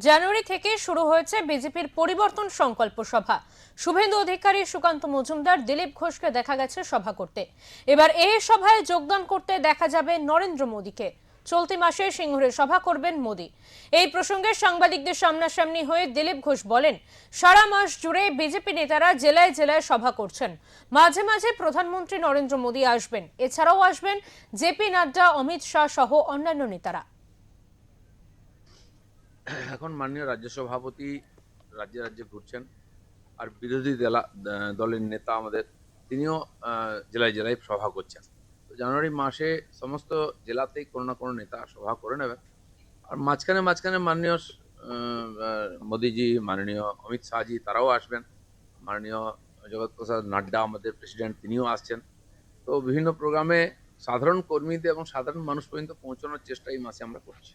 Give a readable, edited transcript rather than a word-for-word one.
জানুয়ারি থেকে শুরু হয়েছে বিজেপির পরিবর্তন সংকল্প সভা। শুভেন্দু অধিকারী, সুকান্ত মজুমদার, দিলীপ ঘোষকে দেখা গেছে সভা করতে। এবার এই সভায় যোগদান করতে দেখা যাবে নরেন্দ্র মোদীকে। চলতি মাসে সিঙ্গুরে সভা করবেন মোদী। এই প্রসঙ্গে সাংবাদিকদের সামনাসামনি হয়ে দিলীপ ঘোষ বলেন, সারা মাস জুড়ে বিজেপি নেতারা জেলায় জেলায় সভা করছেন। মাঝে মাঝে প্রধানমন্ত্রী নরেন্দ্র মোদী আসবেন, এছাড়াও আসবেন জেপি নাড্ডা, অমিত শাহ সহ অন্যান্য নেতারা। এখন মাননীয় রাজ্য সভাপতি রাজ্যে রাজ্যে ঘুরছেন, আর বিরোধী দলের নেতা আমাদের তিনিও জেলায় জেলায় সভা করছেন। তো জানুয়ারি মাসে সমস্ত জেলাতেই কোনো না কোনো নেতা সভা করে নেবেন। আর মাঝখানে মাঝখানে মাননীয় মোদিজি, মাননীয় অমিত শাহজি তারাও আসবেন। মাননীয় জগৎ প্রসাদ নাড্ডা আমাদের প্রেসিডেন্ট, তিনিও আসছেন। তো বিভিন্ন প্রোগ্রামে সাধারণ কর্মীদের এবং সাধারণ মানুষ পর্যন্ত পৌঁছানোর চেষ্টা এই মাসে আমরা করছি।